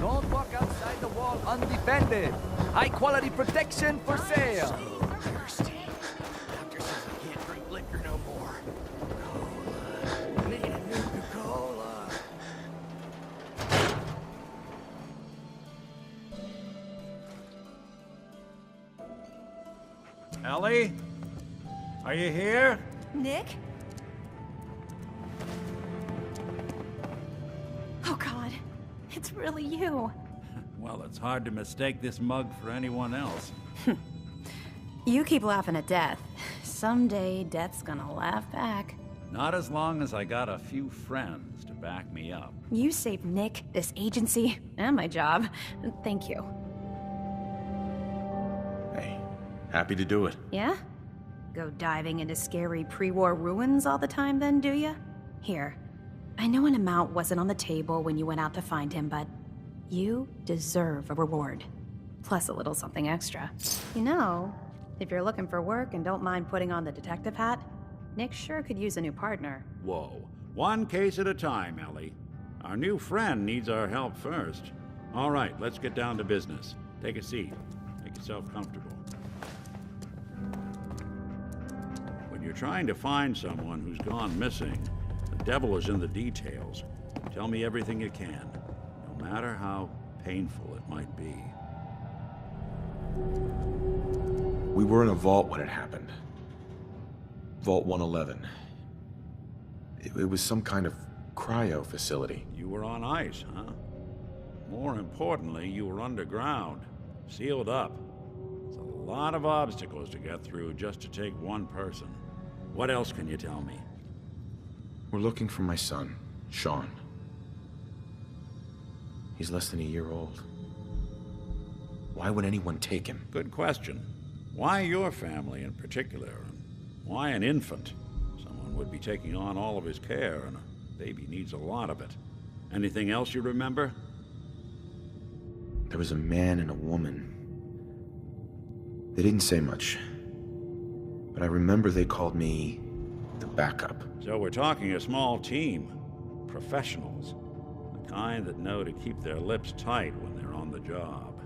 Don't walk outside the wall undefended. High quality protection for sale. So thirsty. Doctor says I can't drink liquor no more. Cola. Need a new cola. Ellie? Are you here? Nick? Oh God, it's really you. Well, it's hard to mistake this mug for anyone else. You keep laughing at death. Someday, death's gonna laugh back. Not as long as I got a few friends to back me up. You saved Nick, this agency, and my job. Thank you. Hey, happy to do it. Yeah? Go diving into scary pre-war ruins all the time then, do ya? Here, I know an amount wasn't on the table when you went out to find him, but you deserve a reward. Plus a little something extra. You know, if you're looking for work and don't mind putting on the detective hat, Nick sure could use a new partner. Whoa. One case at a time, Ellie. Our new friend needs our help first. All right, let's get down to business. Take a seat. Make yourself comfortable. When you're trying to find someone who's gone missing, the devil is in the details. Tell me everything you can, no matter how painful it might be. We were in a vault when it happened. Vault 111. It was some kind of cryo facility. You were on ice, huh? More importantly, you were underground, sealed up. It's a lot of obstacles to get through just to take one person. What else can you tell me? We're looking for my son, Sean. He's less than a year old. Why would anyone take him? Good question. Why your family in particular? And why an infant? Someone would be taking on all of his care, and a baby needs a lot of it. Anything else you remember? There was a man and a woman. They didn't say much. But I remember they called me the backup. So we're talking a small team. Professionals. The kind that know to keep their lips tight when they're on the job.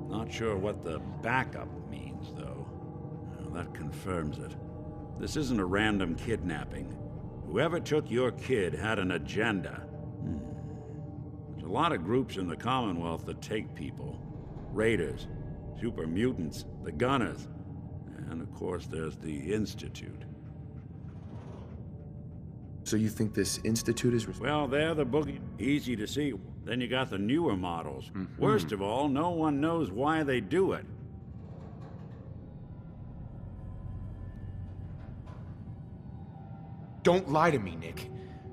Not sure what the backup means, though. Well, that confirms it. This isn't a random kidnapping. Whoever took your kid had an agenda. There's a lot of groups in the Commonwealth that take people. Raiders, super mutants, the Gunners, and of course there's the Institute. So you think this Institute is... Well, they're the boogie. Easy to see. Then you got the newer models. Worst of all, no one knows why they do it. Don't lie to me, Nick.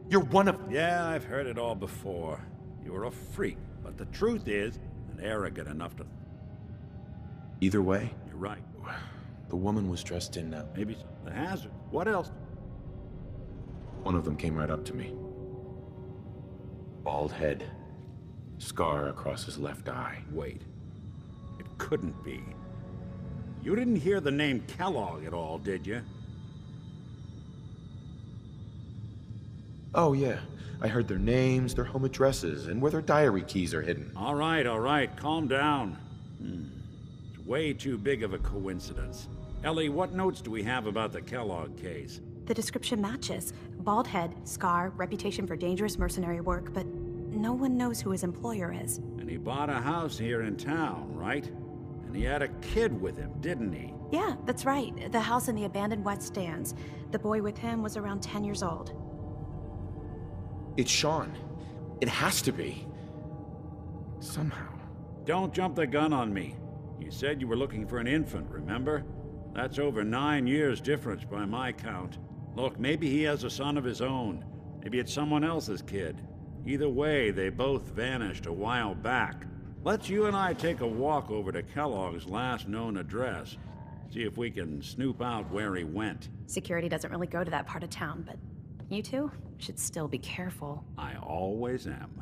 You're one of... Yeah, I've heard it all before. You're a freak, but the truth is, and arrogant enough to... Either way, You're right. the woman was dressed in... Maybe the hazard. What else? One of them came right up to me. Bald head. Scar across his left eye. Wait. It couldn't be. You didn't hear the name Kellogg at all, did you? Oh, yeah. I heard their names, their home addresses, and where their diary keys are hidden. All right. Calm down. It's way too big of a coincidence. Ellie, what notes do we have about the Kellogg case? The description matches. Bald head, scar, reputation for dangerous mercenary work, but no one knows who his employer is. And he bought a house here in town, right? And he had a kid with him, didn't he? Yeah, that's right. The house in the abandoned West Stands. The boy with him was around 10 years old. It's Sean. It has to be. Somehow. Don't jump the gun on me. You said you were looking for an infant, remember? That's over 9 years difference by my count. Look, maybe he has a son of his own. Maybe it's someone else's kid. Either way, they both vanished a while back. Let's you and I take a walk over to Kellogg's last known address. See if we can snoop out where he went. Security doesn't really go to that part of town, but you two should still be careful. I always am.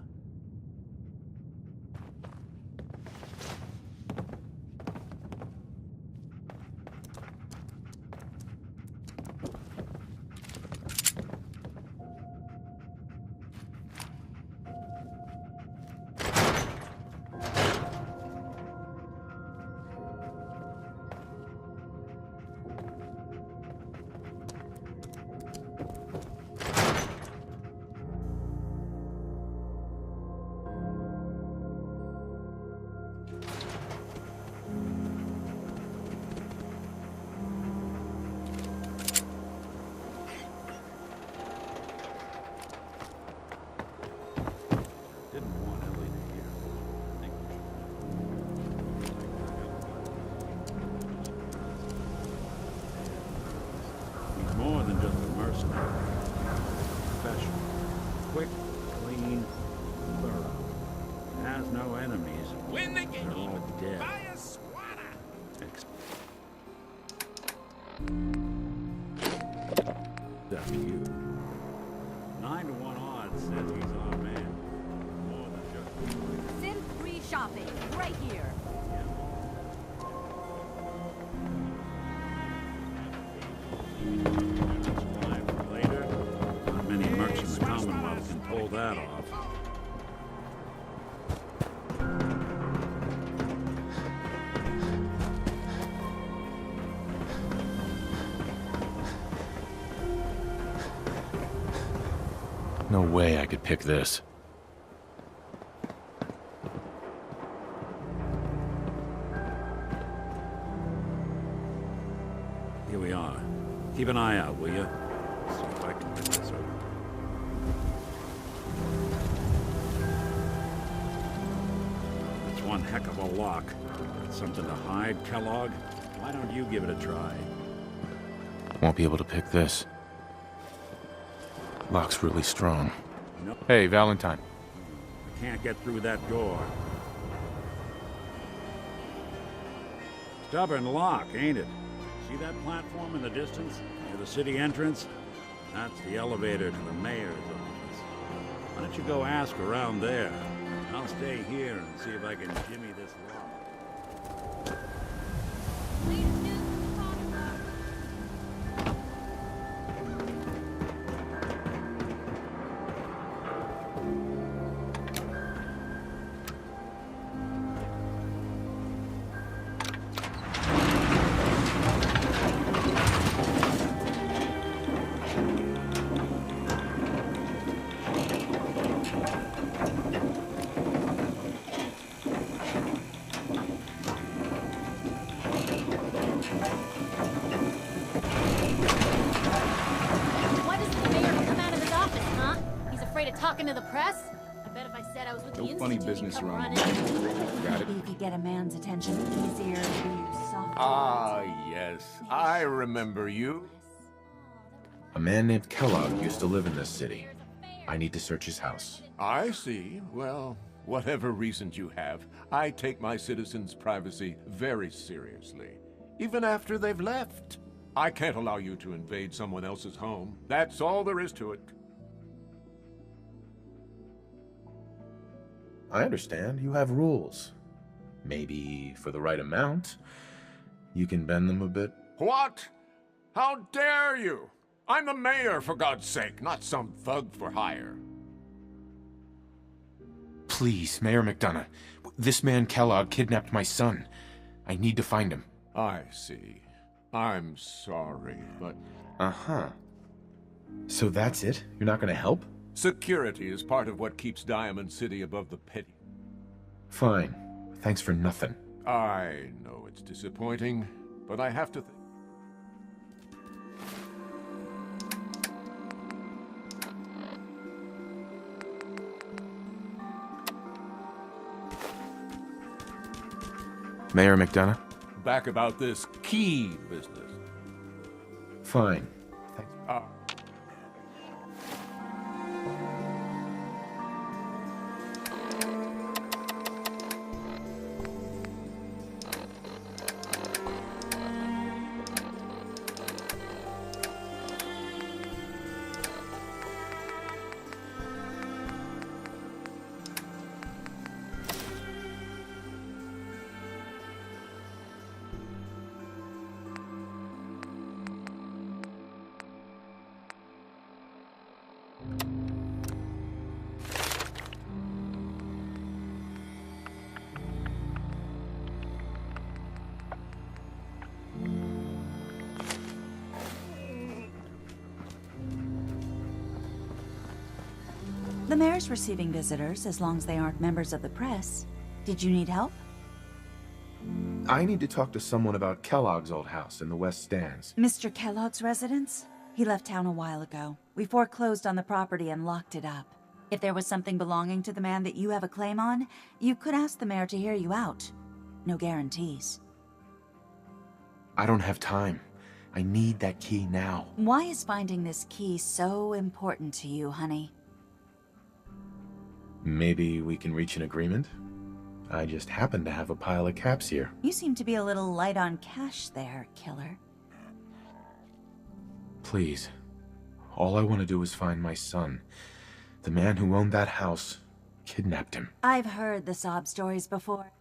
enemies Win the game. are all dead. Buy a swatter. Except you. 9-to-1 odds says he's our man. More than just... Sin-free shopping, right here. Later, not many merchants in the Commonwealth can pull that off. No way I could pick this. Here we are. Keep an eye out, will you? See if I can get this open. It's one heck of a lock. Something to hide, Kellogg? Why don't you give it a try? Won't be able to pick this. Lock's really strong. No, Hey, Valentine. I can't get through that door. Stubborn lock, ain't it? See that platform in the distance, near the city entrance? That's the elevator to the mayor's office. Why don't you go ask around there? I'll stay here and see if I can jimmy this lock. Why doesn't the mayor come out of his office, huh? He's afraid of talking to the press? I bet if I said I was with the No funny Institute, he'd business come around running. Got it. Maybe you could get a man's attention easier if you use soft Ah, yes. I remember you. A man named Kellogg used to live in this city. I need to search his house. I see. Well, whatever reasons you have, I take my citizens' privacy very seriously. Even after they've left. I can't allow you to invade someone else's home. That's all there is to it. I understand. You have rules. Maybe for the right amount, you can bend them a bit. What? How dare you? I'm the mayor, for God's sake, not some thug for hire. Please, Mayor McDonough. This man Kellogg kidnapped my son. I need to find him. I see. I'm sorry, but Uh-huh. So that's it? You're not gonna help? security is part of what keeps Diamond City above the petty. Fine. Thanks for nothing. I know it's disappointing, but I have to think. Mayor McDonough? Back about this key business. Fine. Thanks. The mayor's receiving visitors as long as they aren't members of the press. Did you need help? I need to talk to someone about Kellogg's old house in the West Stands. Mr. Kellogg's residence? He left town a while ago. We foreclosed on the property and locked it up. If there was something belonging to the man that you have a claim on, you could ask the mayor to hear you out. No guarantees. I don't have time. I need that key now. Why is finding this key so important to you, honey? Maybe we can reach an agreement? I just happen to have a pile of caps here. You seem to be a little light on cash there, killer. Please. All I want to do is find my son. The man who owned that house kidnapped him. I've heard the sob stories before.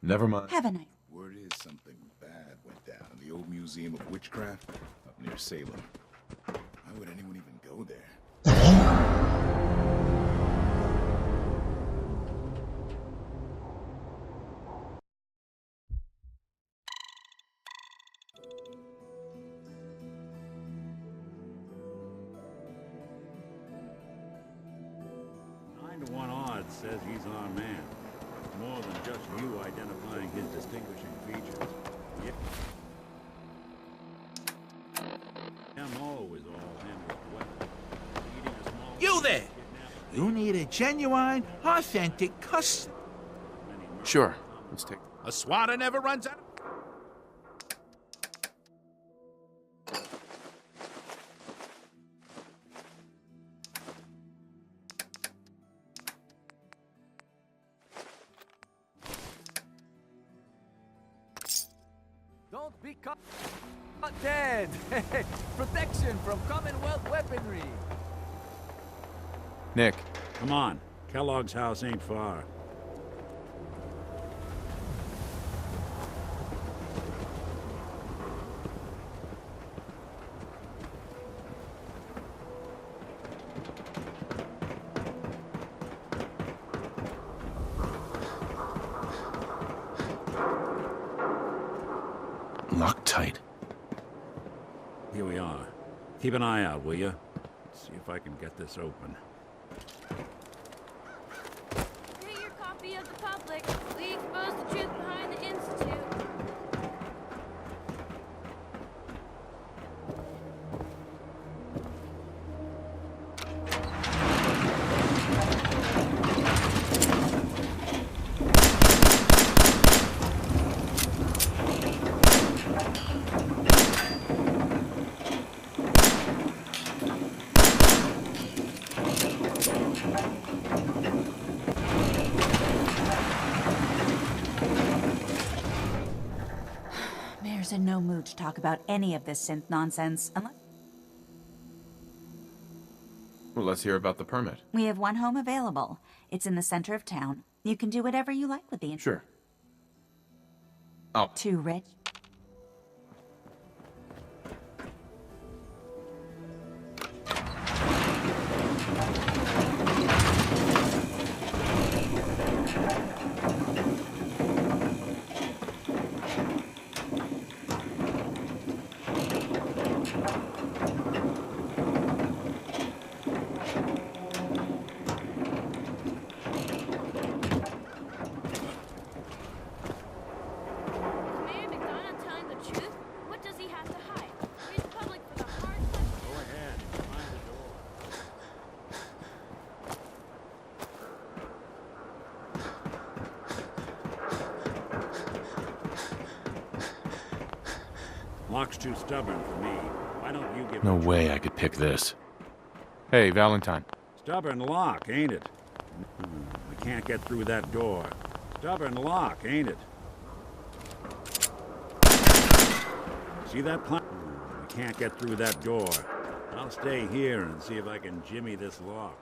Never mind. Have a nice. Word is something bad went down in the old Museum of Witchcraft up near Salem. Why would anyone even go there? Says he's our man. More than just you identifying his distinguishing features. MO is all him with weapons. Eating a small... You there! You need a genuine, authentic custom. Sure. Let's take... A swatter never runs out. Don't be caught dead. Protection from Commonwealth weaponry. Nick. Come on. Kellogg's house ain't far. Locked tight. Here we are. Keep an eye out, will you? See if I can get this open. Get your copy of the public. We expose the truth behind the Institute. Mayor's in no mood to talk about any of this synth nonsense unless... Well, let's hear about the permit. We have one home available. It's in the center of town. You can do whatever you like with the... Sure. Oh. Too rich? Lock's too stubborn for me. Why don't you give No it a way try? I could pick this. Hey, Valentine. Stubborn lock, ain't it? I can't get through that door. Stubborn lock, ain't it? See that plank? I can't get through that door. I'll stay here and see if I can jimmy this lock.